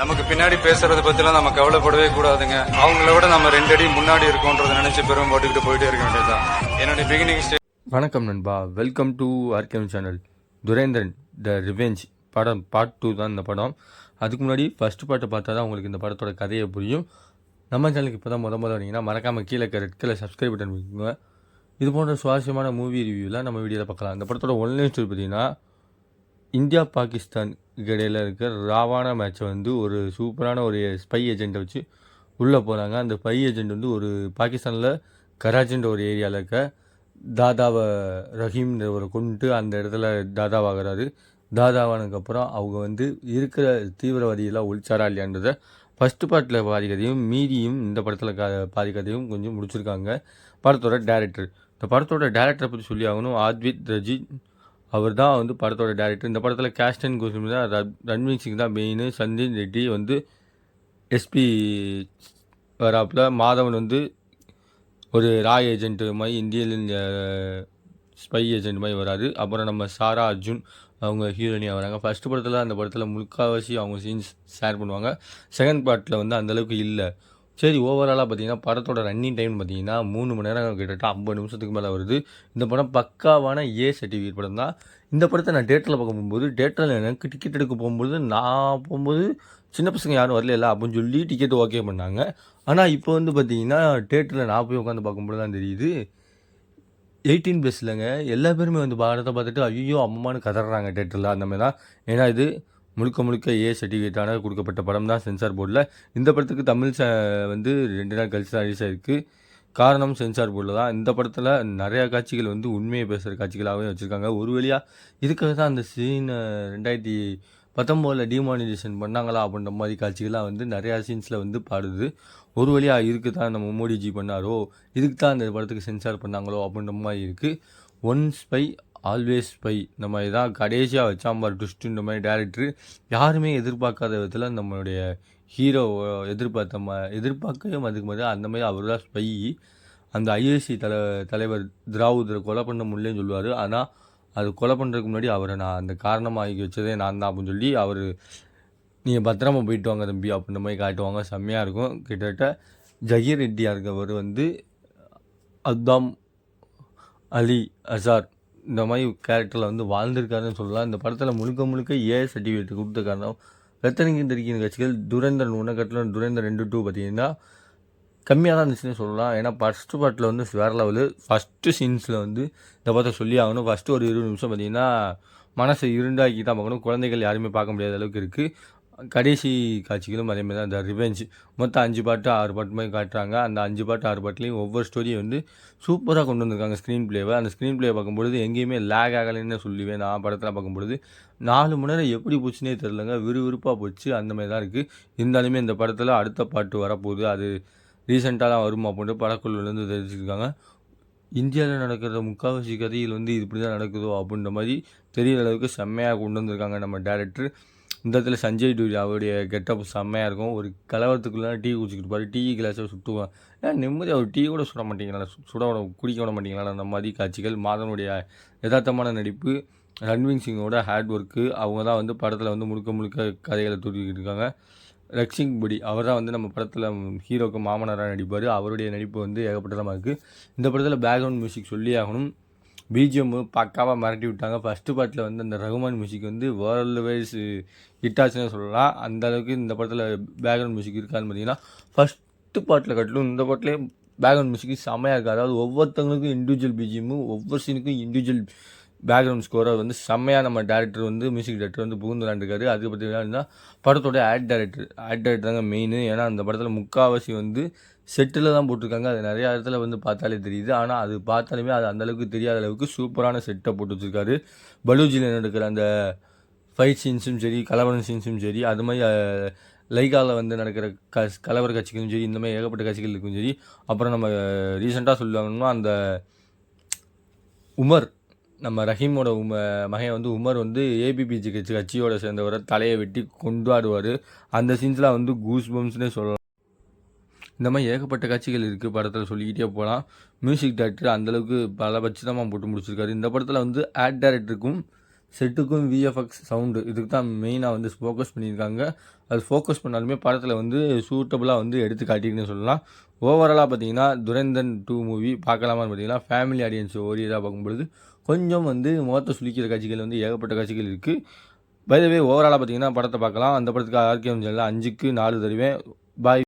நமக்கு பின்னாடி பேசுறதை பத்திலாம் நம்ம கவலைப்படவே கூடாதுங்க. அவங்கள விட நம்ம 2 அடி முன்னாடி இருக்கோன்றதை நினைச்சு பெரும் போட்டுக்கிட்டு போயிட்டே இருக்க வேண்டியதுதான். என்னுடைய பிகினிங் ஸ்டேஜ். வணக்கம் நண்பா, வெல்கம் டு ஆர்கேம் சேனல். துரேந்திரன் த ரிவெஞ்ச் படம் பார்ட் 2 தான் இந்த படம். அதுக்கு முன்னாடி ஃபஸ்ட் பார்ட்டை பார்த்தா தான் உங்களுக்கு இந்த படத்தோட கதையை புரியும். நம்ம சேனலுக்கு இப்போ தான் முதல்ல வரீங்கன்னா மறக்காமல் கீழே ரெட் கலர் சப்ஸ்கிரைப் பட்டன் வைக்குங்க. இது போன்ற சுவாரஸ்யமான மூவி ரிவ்யூவில் நம்ம வீடியோவில் பார்க்கலாம். இந்த படத்தோட ஒன்லைன் ஸ்டோரி பார்த்தீங்கன்னா, இந்தியா பாகிஸ்தான் இடையில் இருக்க ராவான மேட்சை வந்து ஒரு சூப்பரான ஒரு ஸ்பை ஏஜெண்ட்டை வச்சு உள்ளே போகிறாங்க. அந்த ஸ்பை ஏஜெண்ட் வந்து ஒரு பாகிஸ்தானில் கராச்சின்ற ஒரு ஏரியாவில் இருக்க தாதாவை ரஹீம்ன்றவரை கொண்டு அந்த இடத்துல தாதாவாகிறாரு. தாதாவானதுக்கப்புறம் அவங்க வந்து இருக்கிற தீவிரவாதியெல்லாம் ஒழிச்சாரா இல்லையான்றதை ஃபஸ்ட்டு பார்ட்டில் பாதி கதையும் மீதியும் இந்த படத்தில் பாதி கதையும் கொஞ்சம் முடிச்சிருக்காங்க. படத்தோட டேரக்டர், இந்த படத்தோட டேரக்டரை பற்றி சொல்லி ஆகணும். ஆத்வித் ரஜித் அவர் தான் வந்து படத்தோட டேரக்டர். இந்த படத்தில் கேஸ்ட் அண்ட் கோஸ்டியூம் தான் ரன்வீர் சிங் தான் மெயின். சஞ்சய் ரெட்டி வந்து எஸ்பி வராப்பில், மாதவன் வந்து ஒரு ராய் ஏஜென்ட் மாதிரி இந்தியன் ஸ்பை ஏஜென்ட் மாதிரி வராது. அப்புறம் நம்ம சாரா அர்ஜுன் அவங்க ஹீரோயினியாக வராங்க. ஃபஸ்ட்டு படத்தில் அந்த படத்தில் முழுக்காவாசி அவங்க சீன்ஸ் ஷேர் பண்ணுவாங்க. செகண்ட் பார்ட்டில் வந்து அந்தளவுக்கு இல்லை. சரி, ஓவராலாக பார்த்தீங்கன்னா படத்தோட ரன்னிங் டைம் பார்த்தீங்கன்னா 3 மணி நேரம், கிட்டத்தட்ட 50 நிமிஷத்துக்கு மேலே வருது. இந்த படம் பக்காவான ஏ சர்டிஃபிகேட் படம் தான். இந்த படத்தை நான் தேட்டரில் பார்க்க போகும்போது, தேட்டரில் எனக்கு டிக்கெட் எடுக்க போகும்போது நான் போகும்போது சின்ன பசங்க யாரும் வரல அப்படின்னு சொல்லி டிக்கெட் ஓகே பண்ணாங்க. ஆனால் இப்போ வந்து பார்த்தீங்கன்னா தேட்டரில் நான் போய் உட்காந்து பார்க்கும்போது தான் தெரியுது 18+ இல்லைங்க. எல்லா பேருமே வந்து படத்தை பார்த்துட்டு ஐயோ அம்மானு கதறாங்க தேட்டரில். அந்த மாதிரி தான். ஏன்னா இது முழுக்க ஏ சர்டிஃபிகேட்டான கொடுக்கப்பட்ட படம் தான் சென்சார் போர்டில். இந்த படத்துக்கு தமிழ் வந்து 2 நாள் கழிச்சு தான் ரிலீஸ் ஆகிருக்கு. காரணம் சென்சார் போர்டில் தான். இந்த படத்தில் நிறையா காட்சிகள் வந்து உண்மையை பேசுகிற காட்சிகளாகவே வச்சுருக்காங்க. ஒரு வழியாக இதுக்காக தான் அந்த சீனை 2019 டிமானிட்டேஷன் பண்ணாங்களா அப்படின்ற மாதிரி காட்சிகள்லாம் வந்து நிறையா சீன்ஸில் வந்து பாடுது. ஒரு வழியாக இதுக்கு தான் நம்ம மோடிஜி பண்ணாரோ, இதுக்கு தான் அந்த படத்துக்கு சென்சார் பண்ணாங்களோ அப்படின்ற மாதிரி இருக்குது. ஒன் ஸ்பை ஆல்வேஸ் ஸ்பை இந்த மாதிரி தான் கடைசியாக வச்சாம்பார் ட்விஸ்ட்டுன்ற மாதிரி டேரக்டர் யாருமே எதிர்பார்க்காத விதத்தில் நம்மளுடைய ஹீரோ எதிர்பார்க்கவே அதுக்கு மாதிரி அந்த மாதிரி அவர் தான் ஸ்பை. அந்த ஐஎஸ்சி தலைவர் திராவுதரை கொலை பண்ண முடியலன்னு சொல்லுவார். ஆனால் அது கொலை பண்ணுறதுக்கு முன்னாடி அவரை நான் அந்த காரணமாகி வச்சதே நான் தான் அப்படின்னு சொல்லி அவர் நீங்கள் பத்திரமா போயிட்டு வாங்க தம்பி அப்படின்ற மாதிரி காட்டுவாங்க. செம்மையாக இருக்கும். கிட்டத்தட்ட ஜஹீர் ரெட்டியாக இருக்கவர் வந்து அத்தாம் அலி அசார் இந்த மாதிரி கேரக்டரில் வந்து வாழ்ந்திருக்காருன்னு சொல்லலாம். இந்த படத்தில் முழுக்க ஏ சர்டிஃபிகேட் கொடுத்த காரணம் ரத்தனங்கின் தெரிக்கிற கட்சிகள். துரேந்தர் உனக்கட்டில் துரேந்தர் 2 பார்த்தீங்கன்னா கம்மியாக தான் இருந்துச்சுன்னு சொல்லலாம். ஏன்னா ஃபஸ்ட்டு பார்ட்டில் வந்து வேறு லெவலு. ஃபஸ்ட்டு சீன்ஸில் வந்து இந்த படத்தை சொல்லி ஆகணும். ஃபஸ்ட்டு ஒரு 20 நிமிஷம் பார்த்தீங்கன்னா மனசை இருண்டாக்கி தான் பார்க்கணும். குழந்தைகள் யாருமே பார்க்க முடியாத அளவுக்கு இருக்குது. கடைசி காட்சிகளும் அதே மாதிரி தான். இந்த ரிவெஞ்ச் மொத்தம் 5 பாட்டு 6 பாட்டு மாதிரி காட்டுறாங்க. அந்த 5 பாட்டு 6 பாட்டுலேயும் ஒவ்வொரு ஸ்டோரியும் வந்து சூப்பராக கொண்டு வந்திருக்காங்க ஸ்க்ரீன் பிளேவை. அந்த ஸ்க்ரீன் பிளேவை பார்க்கும்பொழுது எங்கேயுமே லேக் ஆகலைன்னு சொல்லுவேன். நான் படத்தில் பார்க்கும்பொழுது 4 மணி நேரம் எப்படி போச்சுன்னே தெரிலங்க. விறுவிறுப்பாக போச்சு. அந்த மாதிரி தான் இருக்குது. இருந்தாலுமே இந்த படத்தில் அடுத்த பாட்டு வரப்போகுது. அது ரீசெண்டாக தான் வரும் அப்படின்ட்டு படக்குழுலேருந்து தெரிவிச்சிருக்காங்க. இந்தியாவில் நடக்கிற முக்கால்வாசி கதையில் வந்து இப்படி தான் நடக்குதோ அப்படின்ற மாதிரி தெரிகிற அளவுக்கு செம்மையாக கொண்டு வந்திருக்காங்க நம்ம டேரக்டர். இந்த இடத்துல சஞ்சய் டூரி அவருடைய கெட்டப் செம்மையாக இருக்கும். ஒரு கலவரத்துக்குள்ளே டீ குடிச்சிக்கிட்டு இருப்பார். டீ கிளாஸை சுட்டுவான். ஏன் நிம்மதி அவர் டீ கூட சுட மாட்டீங்களா, குடிக்க விட மாட்டீங்களா அந்த மாதிரி காட்சிகள். மாதவனுடைய யதார்த்தமான நடிப்பு, ரன்வீர் சிங்கோட ஹார்ட் ஒர்க்கு, அவங்க தான் வந்து படத்தில் வந்து முழுக்க கதைகளை தூக்கிக்கிட்டு இருக்காங்க. ரக்ஷிங் படி அவர் தான் வந்து நம்ம படத்தில் ஹீரோக்கு மாமனாராக நடிப்பார். அவருடைய நடிப்பு வந்து ஏகப்பட்டதாக இருக்குது. இந்த படத்தில் பேக்ரவுண்ட் மியூசிக் சொல்லி ஆகணும். பிஜிஎம் பக்காவாக மிரட்டி விட்டாங்க. ஃபஸ்ட்டு பார்ட்டில் வந்து அந்த ரகுமான் மியூசிக் வந்து வேர்ல்டு வைஸ் ஹிட் ஆச்சுன்னு சொல்லலாம். அந்த அளவுக்கு இந்த படத்தில் பேக்ரவுண்ட் மியூசிக் இருக்காதுன்னு பார்த்தீங்கன்னா ஃபஸ்ட்டு பார்ட்டில் கட்டலும் இந்த பாட்டிலே பேக்ரவுண்ட் மியூசிக் செம்மையாக இருக்குது. அதாவது ஒவ்வொருத்தவங்களுக்கும் இண்டிவிஜுவல் பிஜிஎம்மும் ஒவ்வொரு சீனுக்கும் இண்டிவிஜுவல் பேக்ரவுண்ட் ஸ்கோரை வந்து செம்மையாக நம்ம டேரக்டர் வந்து மியூசிக் டேரக்டர் வந்து புகுந்து விளாண்டுருக்காரு. அது பார்த்தீங்கன்னா படத்தோட ஆட் டேரக்டர் தாங்க மெயின். ஏன்னா அந்த படத்தில் முக்கால்வாசி வந்து செட்டில் தான் போட்டிருக்காங்க. அது நிறையா இடத்துல வந்து பார்த்தாலே தெரியுது. ஆனால் அது பார்த்தாலுமே அது அந்தளவுக்கு தெரியாத அளவுக்கு சூப்பரான செட்டை போட்டு வச்சுருக்காரு. பலூஜியில் நடக்கிற அந்த ஃபைட் சீன்ஸும் சரி, கலவரம் சீன்ஸும் சரி, அது மாதிரி லைகாவில் வந்து நடக்கிற கலவர காட்சிகளும் சரி, இந்த மாதிரி ஏகப்பட்ட காட்சிகள் இருக்கும் சரி. அப்புறம் நம்ம ரீசெண்டாக சொல்லுவாங்கன்னா அந்த உமர், நம்ம ரஹீமோட மகன் வந்து உமர் வந்து ஏபிபிஜி கட்சியோட சேர்ந்தவரை தலையை வெட்டி கொண்டாடுவார். அந்த சீன்ஸ்லாம் வந்து கூஸ் பம்ஸ்னே சொல்லலாம். இந்த மாதிரி ஏகப்பட்ட காட்சிகள் இருக்குது படத்தில், சொல்லிக்கிட்டே போகலாம். மியூசிக் டைரக்டர் அந்தளவுக்கு பல பட்சமாக போட்டு முடிச்சிருக்காரு. இந்த படத்தில் வந்து ஆட் டைரக்டருக்கும் செட்டுக்கும் விஎஃப்எக்ஸ் சவுண்டு இதுக்கு தான் மெயினாக வந்து ஃபோக்கஸ் பண்ணியிருக்காங்க. அது ஃபோக்கஸ் பண்ணாலுமே படத்தில் வந்து சூட்டபுளாக வந்து எடுத்து காட்டியிருக்குன்னு சொல்லலாம். ஓவராலாக பார்த்தீங்கன்னா துரேந்தர் 2 மூவி பார்க்கலாமான்னு பார்த்தீங்கன்னா ஃபேமிலி ஆடியன்ஸ் ஓரியதாக பார்க்கும்பொழுது கொஞ்சம் வந்து முகத்தை சுளிக்கிற காட்சிகள் வந்து ஏகப்பட்ட காட்சிகள் இருக்குது. பை த வே ஓவராலாக பார்த்தீங்கன்னா படத்தை பார்க்கலாம். அந்த படத்துக்கு ஆர்கேஎம் சேனலில் 5க்கு 4 தருவேன். பாய்.